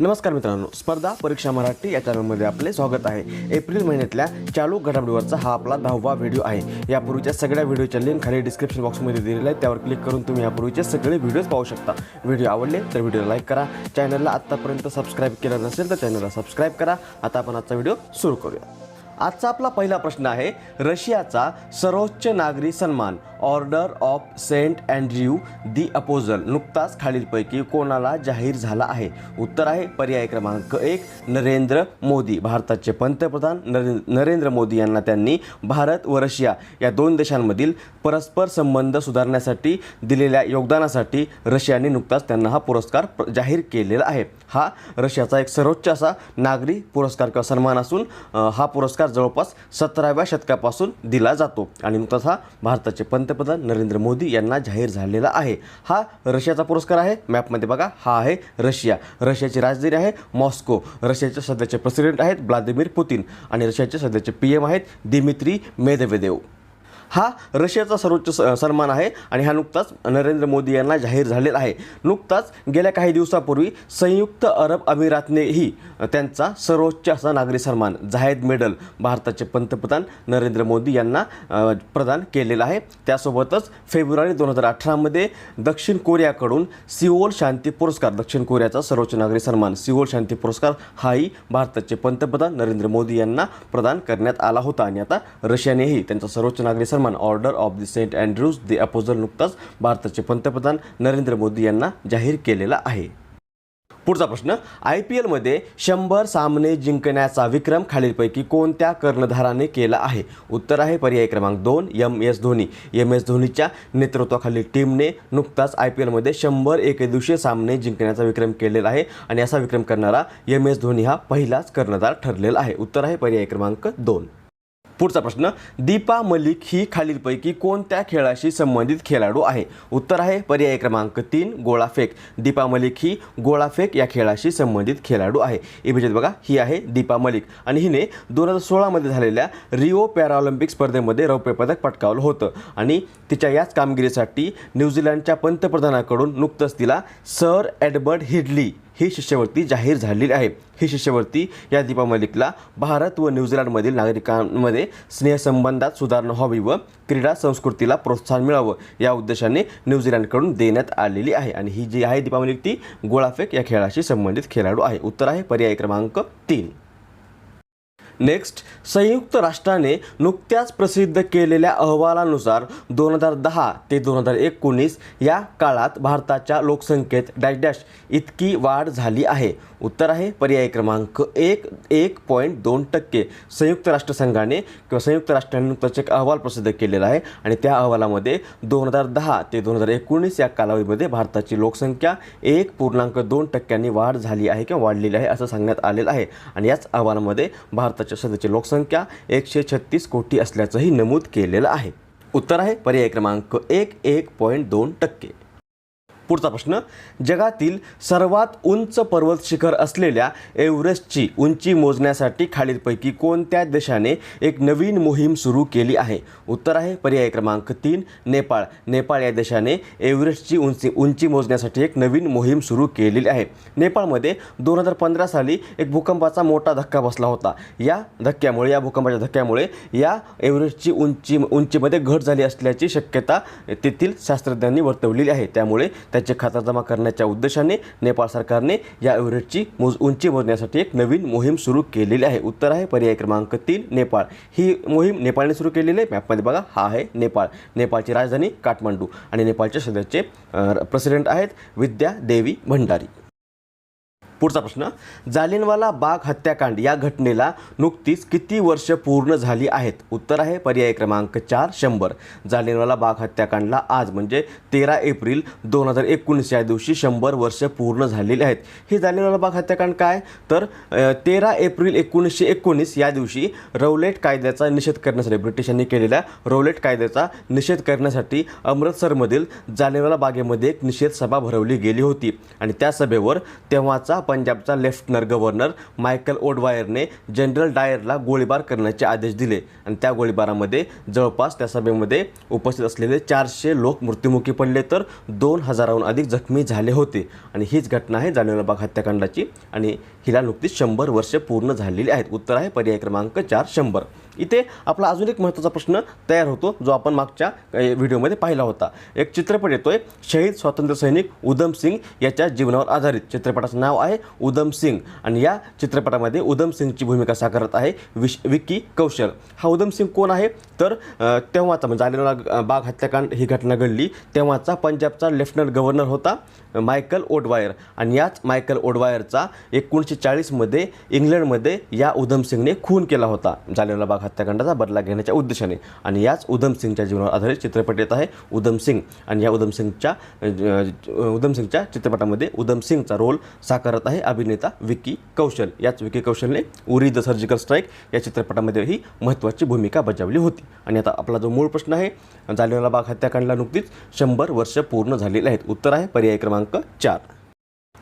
नमस्कार मित्रांनो, स्पर्धा परीक्षा मराठी या चॅनलमध्ये आपले स्वागत आहे। एप्रिल महिन्यातल्या चालू घडामोडीवरचा हा आपला 10वा व्हिडिओ आहे। यापूर्वीच्या सगळ्या व्हिडिओच्या लिंक खाली डिस्क्रिप्शन बॉक्समध्ये दिलेला आहे, त्यावर क्लिक करून तुम्ही यापूर्वीचे सगळे व्हिडिओज पाहू शकता। व्हिडिओ आवडले तर व्हिडिओला लाईक करा, चॅनलला आत्तापर्यंत सबस्क्राईब केलं नसेल तर चॅनलला सबस्क्राईब करा। आता आपण आजचा व्हिडिओ सुरू करूया। आजचा आपला पहिला प्रश्न आहे, रशियाचा सर्वोच्च नागरी सन्मान order of Saint Andrew the apostle नुकताच खालीलपैकी कोणाला जाहीर झाला आहे? उत्तर आहे पर्याय क्रमांक 1 नरेंद्र मोदी। भारताचे पंतप्रधान नरेंद्र मोदी यांना त्यांनी भारत व रशिया या दोन देशांमधील परस्पर संबंध सुधारण्यासाठी दिलेल्या योगदानासाठी रशियाने नुकताच त्यांना हा पुरस्कार जाहीर केलेला आहे। हा रशियाचा एक सर्वोच्च असा नागरी पुरस्कार किंवा सन्मान असून हा पुरस्कार जवळपास 17व्या शतकापासून दिला जातो आणि नुकताच हा भारताचे पंतप्रधान नरेंद्र मोदी यांना जाहीर झालेला आहे। हा रशियाचा पुरस्कार आहे। मॅपमध्ये बघा, हा आहे रशिया। रशियाची राजधानी आहे मॉस्को। रशियाचे सध्याचे प्रेसिडेंट आहेत व्लादिमीर पुतिन आणि रशियाचे सध्याचे PM आहेत दिमित्री मेदवेदेव। हा रशियाचा सर्वोच्च सन्मान आहे आणि हा नुकताच नरेंद्र मोदी यांना जाहीर झालेला आहे। नुकताच गेल्या काही दिवसापूर्वी संयुक्त अरब अमिरातनेही त्यांचा सर्वोच्च असा नागरी सन्मान जाहेद मेडल भारताचे पंतप्रधान नरेंद्र मोदी यांना प्रदान केलेला आहे। त्यासोबतच फेब्रुवारी 2018 मध्ये दक्षिण कोरियाकडून सिओल शांती पुरस्कार, दक्षिण कोरियाचा सर्वोच्च नागरी सन्मान सिओल शांती पुरस्कार हाही भारताचे पंतप्रधान नरेंद्र मोदी यांना प्रदान करण्यात आला होता आणि आता रशियानेही त्यांचा सर्वोच्च नागरी सन्मान order of the Saint Andrews the apostle नुकताच भारताचे पंतप्रधान नरेंद्र मोदी यांना जाहीर केलेला आहे। पुढचा प्रश्न, IPL मध्ये 100 सामने जिंकण्याचा विक्रम खालीलपैकी कोणत्या कर्णधाराने केला आहे? उत्तर आहे पर्याय क्रमांक 2 MS धोनी। MS धोनीच्या नेतृत्वाखालील टीमने नुकताच IPL मध्ये 100 एकदिवसीय सामने जिंकण्याचा विक्रम केलेला आहे आणि असा विक्रम करणारा MS धोनी हा पहिलाच कर्णधार ठरलेला आहे। उत्तर आहे पर्याय क्रमांक 2। पुढचा प्रश्न, दीपा मलिक ही खालीलपैकी कोणत्या खेळाशी संबंधित खेळाडू आहे? उत्तर आहे पर्याय क्रमांक 3 गोळाफेक। दीपा मलिक ही गोळाफेक या खेळाशी संबंधित खेळाडू आहे। इमेज बघा, ही आहे दीपा मलिक आणि हिने 2016 मध्ये झालेल्या रिओ पॅराऑलिम्पिक स्पर्धेमध्ये रौप्य पदक पटकावलं होतं आणि तिच्या याच कामगिरीसाठी न्यूझीलंडच्या पंतप्रधानाकडून नुकतंच तिला सर एडवर्ड हिडली ही शिष्यवृत्ती जाहीर झालेली आहे। ही शिष्यवृत्ती या दीपा मलिकला भारत व न्यूझीलंडमधील नागरिकांमध्ये स्नेहसंबंधात सुधारणा व्हावी व क्रीडा संस्कृतीला प्रोत्साहन मिळावं या उद्देशाने न्यूझीलंडकडून देण्यात आलेली आहे आणि ही जी आहे दीपा मलिक ती गोळाफेक या खेळाशी संबंधित खेळाडू आहे। उत्तर आहे पर्याय क्रमांक 3। नेक्स्ट, संयुक्त राष्ट्राने नुकत्याच प्रसिद्ध केलेल्या अहवालानुसार 2010 ते 2019 या काळात भारताच्या लोकसंख्येत डॅश डॅश इतकी वाढ झाली आहे। उत्तर आहे पर्याय क्रमांक 1.2%। संयुक्त राष्ट्रसंघाने किंवा संयुक्त राष्ट्राने नुकताच एक अहवाल प्रसिद्ध केलेला आहे आणि त्या अहवालामध्ये 2010 ते 2019 या कालावधीमध्ये भारताची लोकसंख्या 1.2% वाढ झाली आहे किंवा वाढलेली आहे असं सांगण्यात आलेलं आहे आणि याच अहवालामध्ये भारताच्या सध्याची लोकसंख्या 136 कोटी असल्याचंही नमूद केलेलं आहे। उत्तर आहे पर्याय क्रमांक 1.2%। पुढचा प्रश्न, जगातील सर्वात उंच पर्वत शिखर असलेल्या एव्हरेस्टची उंची मोजण्यासाठी खालीलपैकी कोणत्या देशाने एक नवीन मोहीम सुरू केली आहे? उत्तर आहे पर्याय क्रमांक 3 नेपाळ। नेपाळ या देशाने एव्हरेस्टची उंची मोजण्यासाठी एक नवीन मोहीम सुरू केलेली आहे। नेपाळमध्ये 2015 साली एक भूकंपाचा मोठा धक्का बसला होता। या भूकंपाच्या धक्क्यामुळे या एव्हरेस्टची उंचीमध्ये घट झाली असल्याची शक्यता तेथील शास्त्रज्ञांनी वर्तवलेली आहे। त्यामुळे त्याचे खातरजमा करण्याच्या उद्देशाने नेपाळ सरकारने या एव्हरेस्टची उंची मोजण्यासाठी एक नवीन मोहीम सुरू केलेली आहे। उत्तर आहे पर्याय क्रमांक 3 नेपाळ। ही मोहीम नेपाळने सुरू केलेली आहे। मॅपमध्ये बघा, हा आहे नेपाळ। नेपाळची राजधानी काठमांडू आणि नेपाळचे सध्याचे प्रेसिडेंट आहेत विद्या देवी भंडारी। पुढचा प्रश्न, जालियनवाला बाग हत्याकांड या घटनेला नुकतीच किती वर्ष पूर्ण झाली आहेत? उत्तर आहे पर्याय क्रमांक 4 100। जालियनवाला बाग हत्याकांडला आज म्हणजे 13 एप्रिल 2019 या दिवशी 100 वर्ष पूर्ण झालेली आहेत। ही जालियनवाला बाग हत्याकांड काय तर 13 एप्रिल 1919 या दिवशी रौलेट कायद्याचा निषेध करण्यासाठी ब्रिटिशांनी केलेल्या रौलेट कायद्याचा निषेध करण्यासाठी अमृतसरमधील जालियनवाला बागेमध्ये एक निषेध सभा भरवली गेली होती आणि त्या सभेवर तेव्हाचा पंजाबचा लेफ्टनंट गव्हर्नर मायकल ओडवायरने जनरल डायरला गोळीबार करण्याचे आदेश दिले आणि त्या गोळीबारामध्ये जवळपास त्या सभेमध्ये उपस्थित असलेले 400 लोक मृत्युमुखी पडले तर 2000हून अधिक जखमी झाले होते आणि हीच घटना आहे जालियनवाला बाग हत्याकांडाची आणि हिला नुकतीच 100 वर्षे पूर्ण झालेली आहेत। उत्तर आहे पर्याय क्रमांक 4 100। इथे आपला अजून एक महत्त्वाचा प्रश्न तयार होतो जो आपण मागच्या व्हिडिओमध्ये पाहिला होता। एक चित्रपट येतोय शहीद स्वातंत्र्य सैनिक उधम सिंग याच्या जीवनावर आधारित। चित्रपटाचं नाव आहे उधम सिंग आणि या चित्रपटामध्ये उधम सिंगची भूमिका साकारत आहे विक्की कौशल। हा उधम सिंग कोण आहे तर तेव्हाचा म्हणजे जालियनवाला बाग हत्याकांड ही घटना घडली तेव्हाचा पंजाबचा लेफ्टनंट गव्हर्नर होता मायकल ओडवायर आणि याच मायकल ओडवायरचा 1940 मध्ये इंग्लंडमध्ये या उधम सिंगने खून केला होता जालियनवाला बाग हत्याकांडाचा बदला घेण्याच्या उद्देशाने आणि याच उधम सिंगच्या जीवनावर आधारित चित्रपट येत आहे उधम सिंग आणि या उधम सिंगच्या चित्रपटामध्ये उधम सिंगचा रोल साकारत आहे अभिनेता विक्की कौशल। याच विक्की कौशलने उरी द सर्जिकल स्ट्राईक या चित्रपटामध्ये ही महत्त्वाची भूमिका बजावली होती। आणि आता आपला जो मूळ प्रश्न आहे जालियनवाला बाग हत्याकांडाला नुकतीच 100 वर्ष पूर्ण झालेली आहेत। उत्तर आहे पर्याय क्रमांक 4।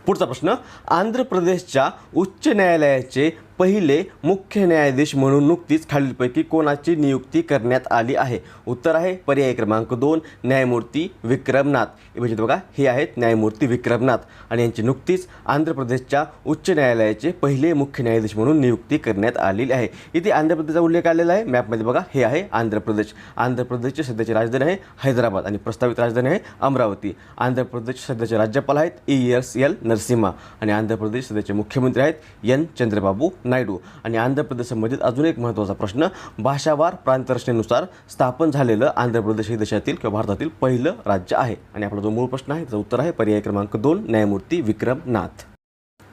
पुढचा प्रश्न आंध्र प्रदेशच्या उच्च न्यायालयाचे पहिले मुख्य न्यायाधीश म्हणून नुकतीच खालीलपैकी कोणाची नियुक्ती करण्यात आली आहे। उत्तर आहे पर्याय क्रमांक 2 न्यायमूर्ती विक्रमनाथ। म्हणजे बघा हे आहेत न्यायमूर्ती विक्रमनाथ आणि यांची नुकतीच आंध्र प्रदेशच्या उच्च न्यायालयाचे पहिले मुख्य न्यायाधीश म्हणून नियुक्ती करण्यात आलेली आहे। इथे आंध्र प्रदेशचा उल्लेख आलेला आहे मॅपमध्ये बघा हे आहे आंध्र प्रदेश। आंध्र प्रदेशची सध्याची राजधानी आहे हैदराबाद आणि प्रस्तावित राजधानी आहे अमरावती। आंध्र प्रदेशचे सध्याचे राज्यपाल आहेत ESL नरसिम्हा आणि आंध्र प्रदेश सध्याचे मुख्यमंत्री आहेत N चंद्रबाबू नायडू। आणि आंध्र प्रदेश संबंधित अजून एक महत्त्वाचा प्रश्न भाषावार प्रांतरचनेनुसार स्थापन झालेलं आंध्र प्रदेश हे देशातील किंवा भारतातील पहिलं राज्य आहे आणि आपला जो मूळ प्रश्न आहे त्याचं उत्तर आहे पर्याय क्रमांक 2 न्यायमूर्ती विक्रमनाथ।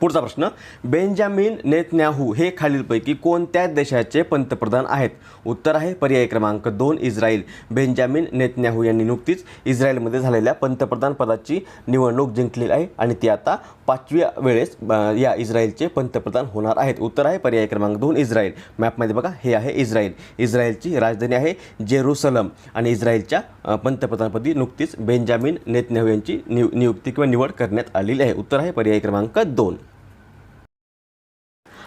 पुढचा प्रश्न बेंजामिन नेतन्याहू हे खालीलपैकी कोणत्या देशाचे पंतप्रधान आहेत। उत्तर आहे पर्याय क्रमांक 2 इस्रायल। बेंजामिन नेतन्याहू यांनी नुकतीच इस्रायलमध्ये झालेल्या पंतप्रधान पदाची निवडणूक जिंकली आहे आणि ती आता 5व्या वेळेस या इस्रायलचे पंतप्रधान होणार आहेत। उत्तर आहे पर्याय क्रमांक 2 इस्रायल। मॅपमध्ये बघा हे आहे इस्रायल। इस्रायलची राजधानी आहे जेरुसलम आणि इस्रायलच्या पंतप्रधानपदी नुकतीच बेंजामिन नेतन्याहू यांची नियुक्ती किंवा निवड करण्यात आलेली आहे। उत्तर आहे पर्याय क्रमांक 2।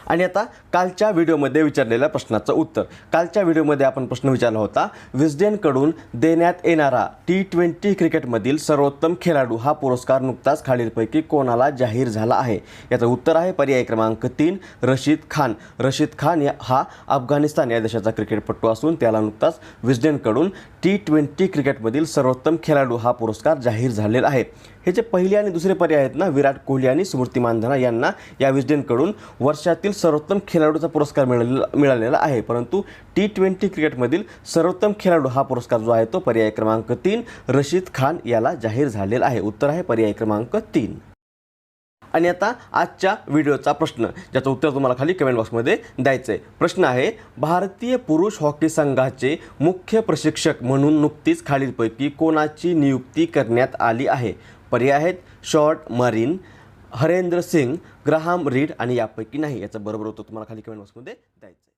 आणि आता कालच्या व्हिडिओमध्ये विचारलेल्या प्रश्नाचं उत्तर। कालच्या व्हिडिओमध्ये आपण प्रश्न विचारला होता विस्डेनकडून देण्यात येणारा T20 क्रिकेटमधील सर्वोत्तम खेळाडू हा पुरस्कार नुकताच खालीलपैकी कोणाला जाहीर झाला आहे। याचं उत्तर आहे पर्याय क्रमांक 3 रशीद खान। रशीद खान हा अफगाणिस्तान या देशाचा क्रिकेटपटू असून त्याला नुकताच विस्डेनकडून T20 क्रिकेटमधील सर्वोत्तम खेळाडू हा पुरस्कार जाहीर झालेला आहे। हे जे पहिले आणि दुसरे पर्याय आहेत ना विराट कोहली आणि स्मृती मानधना यांना या विस्डेनकडून वर्षातील सर्वोत्तम खेळाडूचा पुरस्कार मिळालेला आहे परंतु T20 क्रिकेटमधील सर्वोत्तम खेळाडू हा पुरस्कार जो आहे तो पर्याय क्रमांक 3 रशीद खान याला जाहीर झालेला आहे। उत्तर आहे पर्याय क्रमांक 3। आणि आता आजच्या व्हिडिओचा प्रश्न ज्याचं उत्तर तुम्हाला खाली कमेंट बॉक्समध्ये द्यायचं आहे। प्रश्न आहे भारतीय पुरुष हॉकी संघाचे मुख्य प्रशिक्षक म्हणून नुकतीच खालीलपैकी कोणाची नियुक्ती करण्यात आली आहे। पर्याय आहेत Sjoerd Marijne Harendra Singh Graham Reid आणि यापैकी नाही। याचं बरोबर उत्तर तुम्हाला खाली कमेंट बॉक्समध्ये द्यायचं आहे।